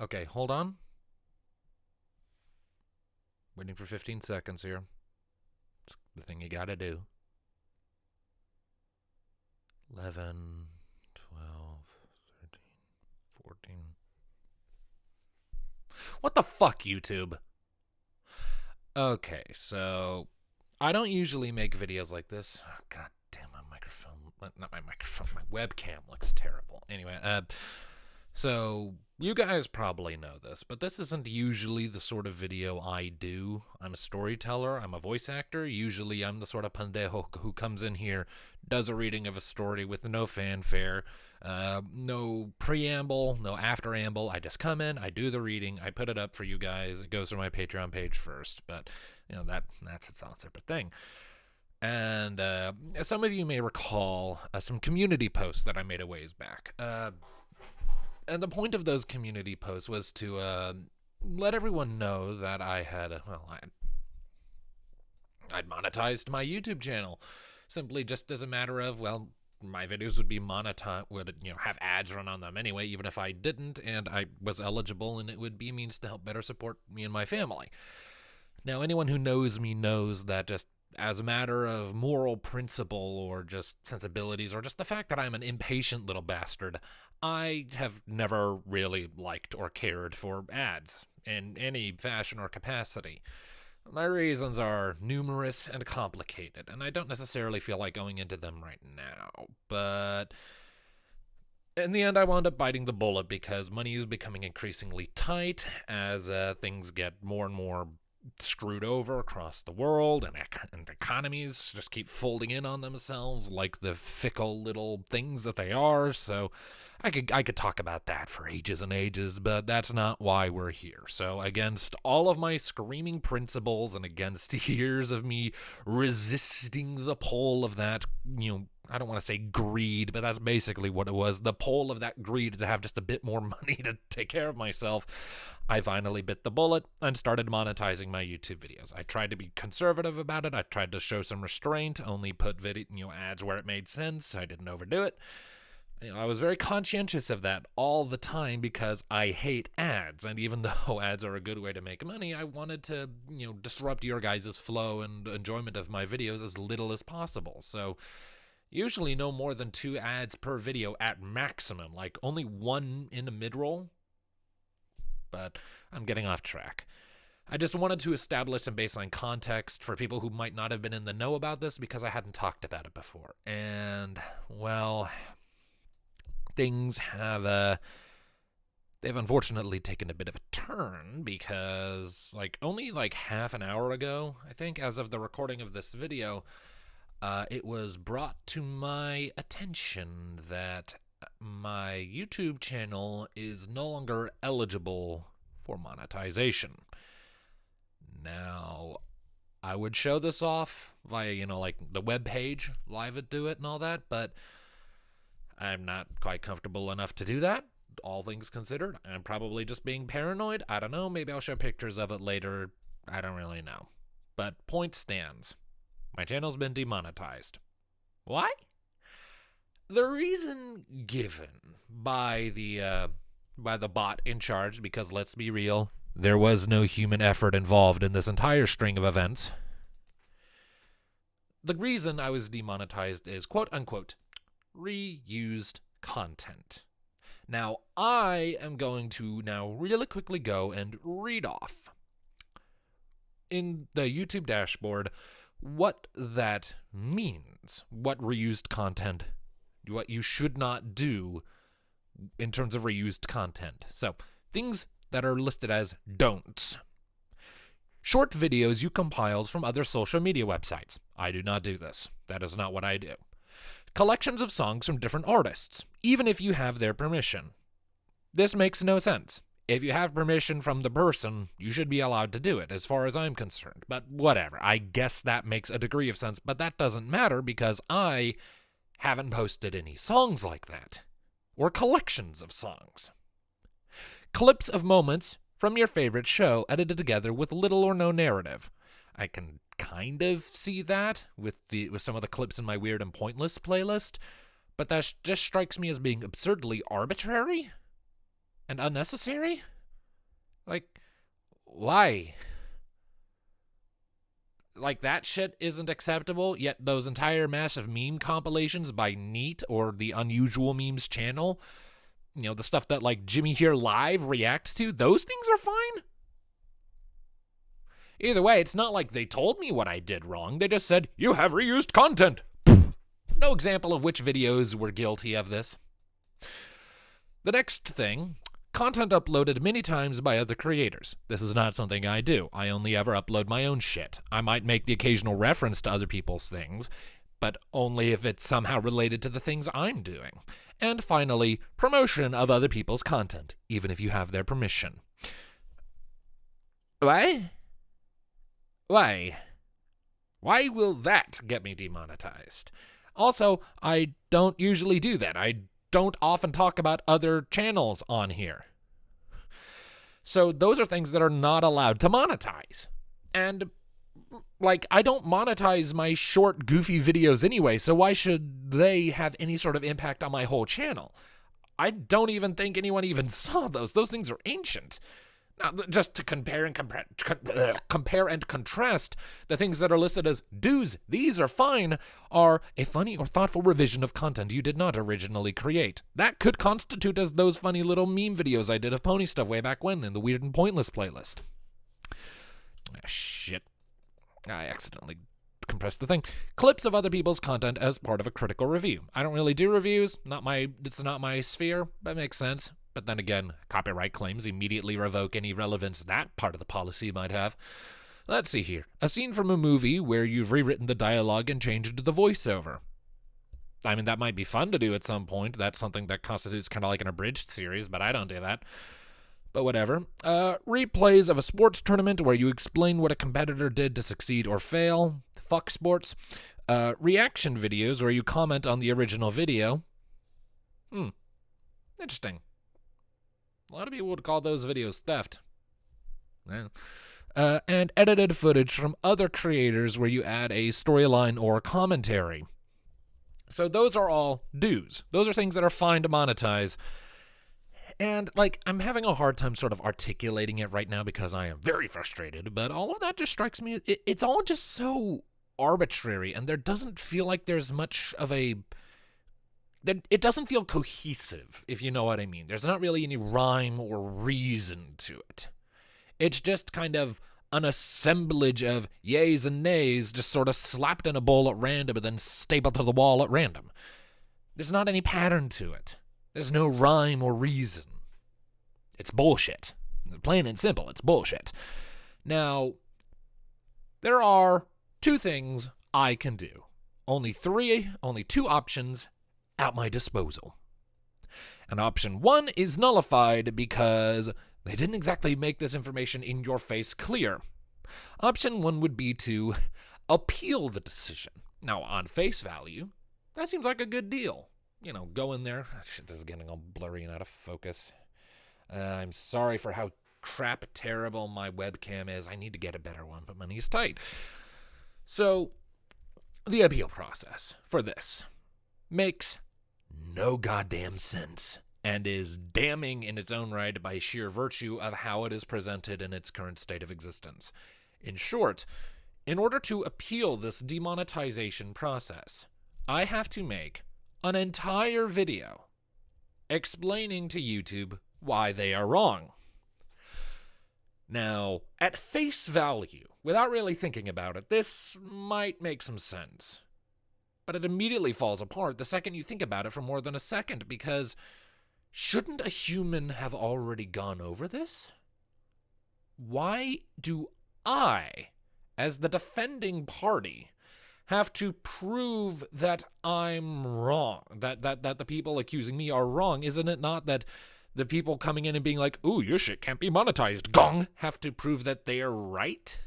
Okay, hold on. Waiting for 15 seconds here. It's the thing you gotta do. 11, 12, 13, 14. What the fuck, YouTube? Okay, so I don't usually make videos like this. Oh, God damn, my microphone. Not my microphone, my webcam looks terrible. Anyway, so you guys probably know this, but this isn't usually the sort of video I do. I'm a storyteller, I'm a voice actor. Usually I'm the sort of pendejo who comes in here, does a reading of a story with no fanfare, no preamble, no afteramble. I just come in, I do the reading, I put it up for you guys. It goes through my Patreon page first, but that's its own separate thing. And some of you may recall some community posts that I made a ways back. And the point of those community posts was to let everyone know that I'd monetized my YouTube channel, simply just as a matter of, well, my videos would be monetized, would have ads run on them anyway, even if I didn't, and I was eligible, and it would be a means to help better support me and my family. Now, anyone who knows me knows that just as a matter of moral principle or just sensibilities or just the fact that I'm an impatient little bastard, I have never really liked or cared for ads in any fashion or capacity. My reasons are numerous and complicated, and I don't necessarily feel like going into them right now, but in the end, I wound up biting the bullet because money is becoming increasingly tight as things get more and more screwed over across the world, and economies just keep folding in on themselves like the fickle little things that they are. So I could talk about that for ages and ages, but that's not why we're here. So against all of my screaming principles and against years of me resisting the pull of that, I don't want to say greed, but that's basically what it was. The pull of that greed to have just a bit more money to take care of myself. I finally bit the bullet and started monetizing my YouTube videos. I tried to be conservative about it. I tried to show some restraint, only put ads where it made sense. I didn't overdo it. I was very conscientious of that all the time because I hate ads. And even though ads are a good way to make money, I wanted to, disrupt your guys' flow and enjoyment of my videos as little as possible. So usually no more than 2 ads per video at maximum, like only 1 in a mid-roll. But I'm getting off track. I just wanted to establish some baseline context for people who might not have been in the know about this because I hadn't talked about it before. And, well, things have they've unfortunately taken a bit of a turn because only half an hour ago, I think, as of the recording of this video, it was brought to my attention that my YouTube channel is no longer eligible for monetization. Now, I would show this off via, the web page, live it, do it, and all that, but I'm not quite comfortable enough to do that, all things considered. I'm probably just being paranoid. I don't know. Maybe I'll show pictures of it later. I don't really know. But point stands. My channel's been demonetized. Why? The reason given by the bot in charge, because let's be real, there was no human effort involved in this entire string of events. The reason I was demonetized is, quote unquote, reused content. Now, I am going to now really quickly go and read off in the YouTube dashboard what that means, what reused content, what you should not do in terms of reused content. So, things that are listed as don'ts. Short videos you compiled from other social media websites. I do not do this. That is not what I do. Collections of songs from different artists, even if you have their permission. This makes no sense. If you have permission from the person, you should be allowed to do it, as far as I'm concerned. But whatever, I guess that makes a degree of sense, but that doesn't matter because I haven't posted any songs like that, or collections of songs. Clips of moments from your favorite show edited together with little or no narrative. I can kind of see that with some of the clips in my Weird and Pointless playlist, but that just strikes me as being absurdly arbitrary and unnecessary. Like, why? Like, that shit isn't acceptable, yet those entire massive meme compilations by Neat or the Unusual Memes channel, the stuff that, like, Jimmy Here Live reacts to, those things are fine? Either way, it's not like they told me what I did wrong. They just said, you have reused content. No example of which videos were guilty of this. The next thing, content uploaded many times by other creators. This is not something I do. I only ever upload my own shit. I might make the occasional reference to other people's things, but only if it's somehow related to the things I'm doing. And finally, promotion of other people's content, even if you have their permission. Why? Why? Why will that get me demonetized? Also, I don't usually do that. I don't often talk about other channels on here. So those are things that are not allowed to monetize. And, like, I don't monetize my short, goofy videos anyway, so why should they have any sort of impact on my whole channel? I don't even think anyone even saw those. Those things are ancient. Now, just to compare and contrast, the things that are listed as do's, these are fine, are a funny or thoughtful revision of content you did not originally create. That could constitute as those funny little meme videos I did of pony stuff way back when in the Weird and Pointless playlist. Shit. I accidentally compressed the thing. Clips of other people's content as part of a critical review. I don't really do reviews. It's not my sphere. That makes sense. But then again, copyright claims immediately revoke any relevance that part of the policy might have. Let's see here. A scene from a movie where you've rewritten the dialogue and changed the voiceover. I mean, that might be fun to do at some point. That's something that constitutes kind of like an abridged series, but I don't do that. But whatever. Replays of a sports tournament where you explain what a competitor did to succeed or fail. Fuck sports. Reaction videos where you comment on the original video. Interesting. A lot of people would call those videos theft. Yeah. And edited footage from other creators where you add a storyline or commentary. So those are all do's. Those are things that are fine to monetize. And, like, I'm having a hard time sort of articulating it right now because I am very frustrated, but all of that just strikes me. It's all just so arbitrary, and there doesn't feel like there's much of a... It doesn't feel cohesive, if you know what I mean. There's not really any rhyme or reason to it. It's just kind of an assemblage of yays and nays just sort of slapped in a bowl at random and then stapled to the wall at random. There's not any pattern to it. There's no rhyme or reason. It's bullshit. Plain and simple, it's bullshit. Now, there are two things I can do. Only two options at my disposal. And option one is nullified because they didn't exactly make this information in your face clear. Option one would be to appeal the decision. Now, on face value, that seems like a good deal. Go in there. Shit, this is getting all blurry and out of focus. I'm sorry for how terrible my webcam is. I need to get a better one, but money's tight. So, the appeal process for this makes no goddamn sense and is damning in its own right by sheer virtue of how it is presented in its current state of existence. In short, in order to appeal this demonetization process, I have to make an entire video explaining to YouTube why they are wrong. Now, at face value, without really thinking about it, this might make some sense. But it immediately falls apart the second you think about it for more than a second, because shouldn't a human have already gone over this? Why do I, as the defending party, have to prove that I'm wrong, that the people accusing me are wrong? Isn't it not that the people coming in and being like, ooh, your shit can't be monetized, gong, have to prove that they are right?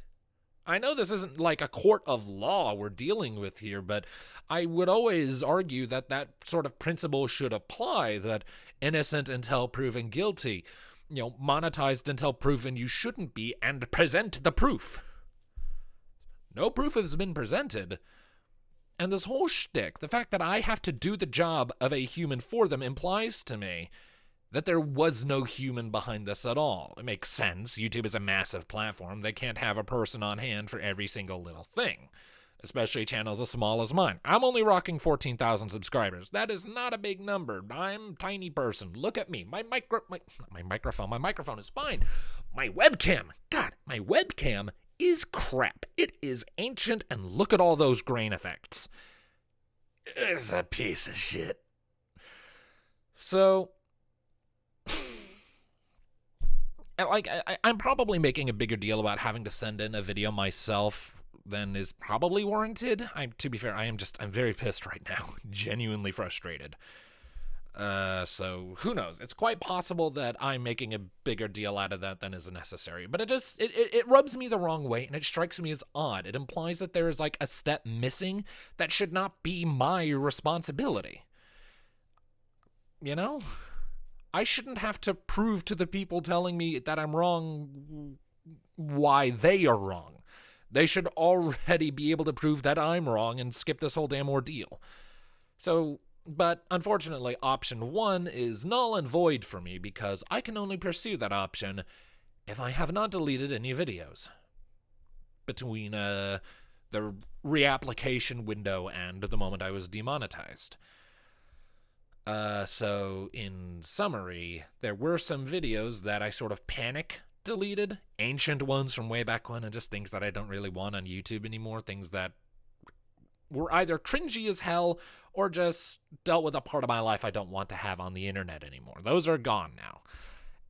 I know this isn't like a court of law we're dealing with here, but I would always argue that that sort of principle should apply, that innocent until proven guilty, monetized until proven you shouldn't be, and present the proof. No proof has been presented. And this whole shtick, the fact that I have to do the job of a human for them, implies to me that there was no human behind this at all. It makes sense. YouTube is a massive platform. They can't have a person on hand for every single little thing, especially channels as small as mine. I'm only rocking 14,000 subscribers. That is not a big number. I'm a tiny person. Look at me. My microphone is fine. My webcam, God, my webcam is crap. It is ancient, and look at all those grain effects. It's a piece of shit. So, I'm probably making a bigger deal about having to send in a video myself than is probably warranted. To be fair, I'm very pissed right now. Genuinely frustrated. So who knows? It's quite possible that I'm making a bigger deal out of that than is necessary. But it rubs me the wrong way, and it strikes me as odd. It implies that there is like a step missing that should not be my responsibility. You know? I shouldn't have to prove to the people telling me that I'm wrong why they are wrong. They should already be able to prove that I'm wrong and skip this whole damn ordeal. So, but unfortunately, option 1 is null and void for me because I can only pursue that option if I have not deleted any videos between the reapplication window and the moment I was demonetized. So in summary, there were some videos that I sort of panic deleted, ancient ones from way back when, and just things that I don't really want on YouTube anymore, things that were either cringy as hell or just dealt with a part of my life I don't want to have on the internet anymore. Those are gone now.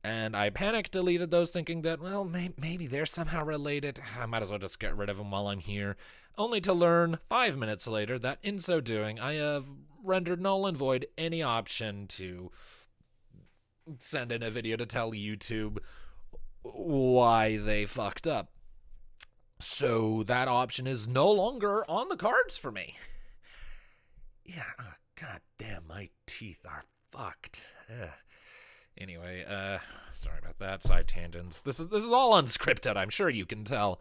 And I panic deleted those thinking that, well, maybe they're somehow related. I might as well just get rid of them while I'm here. Only to learn 5 minutes later that in so doing, I have rendered null and void any option to send in a video to tell YouTube why they fucked up. So that option is no longer on the cards for me. Yeah, oh, god damn, my teeth are fucked. Anyway, sorry about that. Side tangents. This is all unscripted, I'm sure you can tell.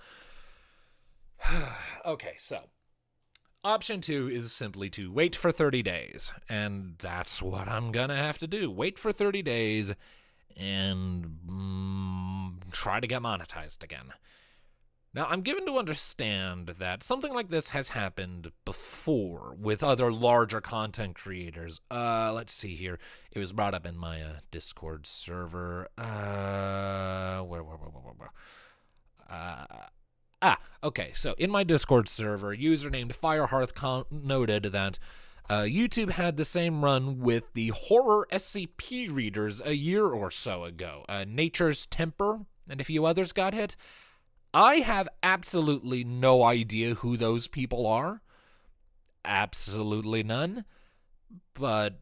Okay, so option 2 is simply to wait for 30 days, and that's what I'm gonna have to do. Wait for 30 days and try to get monetized again. Now, I'm given to understand that something like this has happened before with other larger content creators. Let's see here. It was brought up in my Discord server. Okay, so in my Discord server, a user named Firehearth noted that YouTube had the same run with the horror SCP readers a year or so ago. Nature's Temper and a few others got hit. I have absolutely no idea who those people are. Absolutely none. But,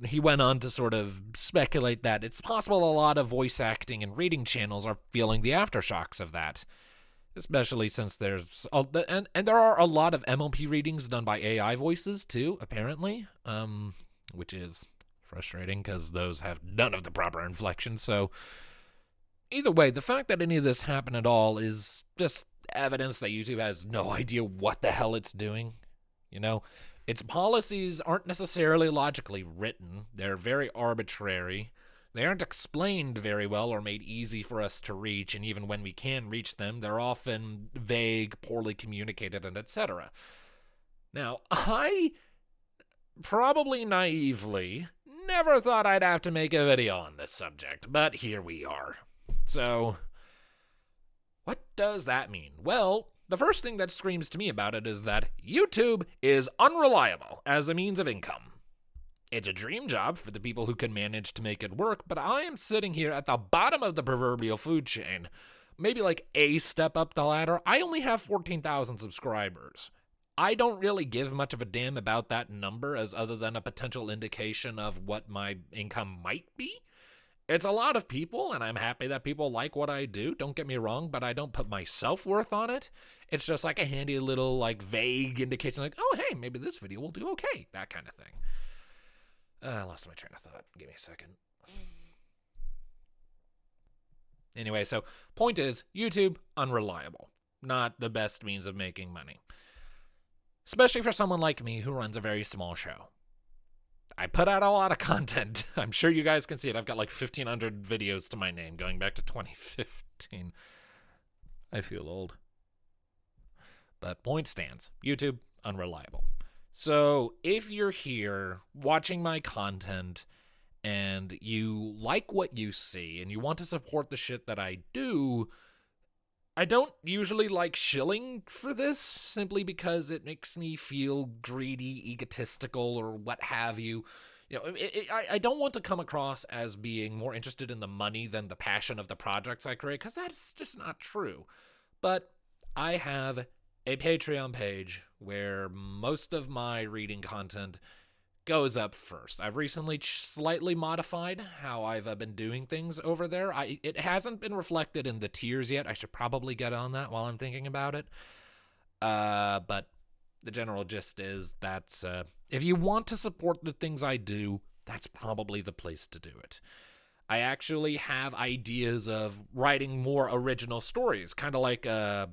he went on to sort of speculate that it's possible a lot of voice acting and reading channels are feeling the aftershocks of that. Especially since there's... And there are a lot of MLP readings done by AI voices, too, apparently. Which is frustrating, because those have none of the proper inflection, so... Either way, the fact that any of this happened at all is just evidence that YouTube has no idea what the hell it's doing. Its policies aren't necessarily logically written. They're very arbitrary. They aren't explained very well or made easy for us to reach, and even when we can reach them, they're often vague, poorly communicated, and etc. Now, I probably naively never thought I'd have to make a video on this subject, but here we are. So, what does that mean? Well, the first thing that screams to me about it is that YouTube is unreliable as a means of income. It's a dream job for the people who can manage to make it work, but I am sitting here at the bottom of the proverbial food chain, maybe like a step up the ladder. I only have 14,000 subscribers. I don't really give much of a damn about that number as other than a potential indication of what my income might be. It's a lot of people, and I'm happy that people like what I do. Don't get me wrong, but I don't put my self-worth on it. It's just like a handy little, vague indication, oh, hey, maybe this video will do okay. That kind of thing. I lost my train of thought. Give me a second. Anyway, so point is, YouTube, unreliable. Not the best means of making money. Especially for someone like me who runs a very small show. I put out a lot of content. I'm sure you guys can see it. I've got like 1,500 videos to my name going back to 2015. I feel old. But point stands. YouTube, unreliable. So if you're here watching my content and you like what you see and you want to support the shit that I do, I don't usually like shilling for this simply because it makes me feel greedy, egotistical, or what have you. You know, I don't want to come across as being more interested in the money than the passion of the projects I create, because that's just not true. But I have a Patreon page where most of my reading content goes up first. I've recently slightly modified how I've been doing things over there. It hasn't been reflected in the tiers yet. I should probably get on that while I'm thinking about it. But the general gist is that if you want to support the things I do, that's probably the place to do it. I actually have ideas of writing more original stories, kind of like the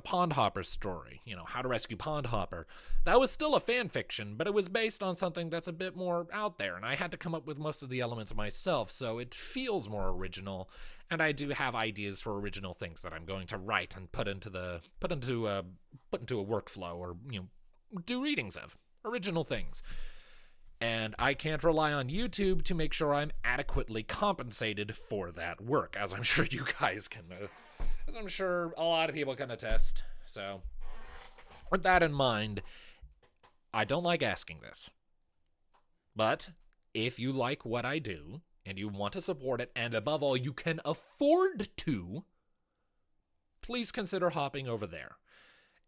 Pond Hopper story, you know, How to Rescue Pond Hopper. That was still a fan fiction, but it was based on something that's a bit more out there, and I had to come up with most of the elements myself, so it feels more original. And I do have ideas for original things that I'm going to write and put into a workflow, or do readings of original things. And I can't rely on YouTube to make sure I'm adequately compensated for that work, as I'm sure you guys can, as I'm sure a lot of people can attest. So, with that in mind, I don't like asking this. But if you like what I do, and you want to support it, and above all, you can afford to, please consider hopping over there.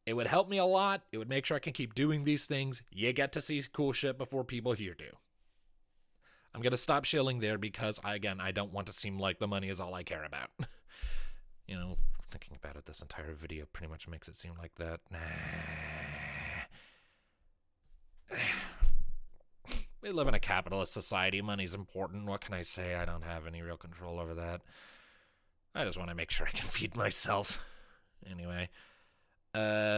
It would help me a lot. It would make sure I can keep doing these things. You get to see cool shit before people here do. I'm going to stop shilling there because, I don't want to seem like the money is all I care about. Thinking about it, this entire video pretty much makes it seem like that. We live in a capitalist society. Money's important. What can I say? I don't have any real control over that. I just want to make sure I can feed myself. Anyway.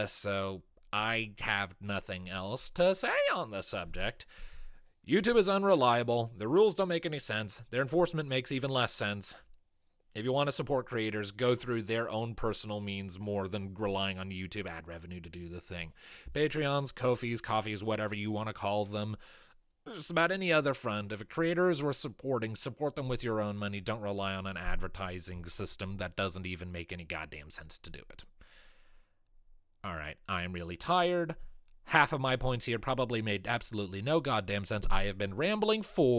So I have nothing else to say on the subject. YouTube is unreliable. The rules don't make any sense. Their enforcement makes even less sense. If you want to support creators, go through their own personal means more than relying on YouTube ad revenue to do the thing. Patreons, Ko-fis, coffees, whatever you want to call them. Just about any other front. If a creator is worth supporting, support them with your own money. Don't rely on an advertising system that doesn't even make any goddamn sense to do it. Alright, I am really tired. Half of my points here probably made absolutely no goddamn sense. I have been rambling for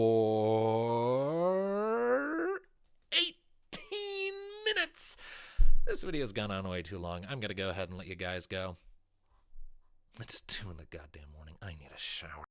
18 minutes. This video's gone on way too long. I'm gonna go ahead and let you guys go. It's 2 in the goddamn morning. I need a shower.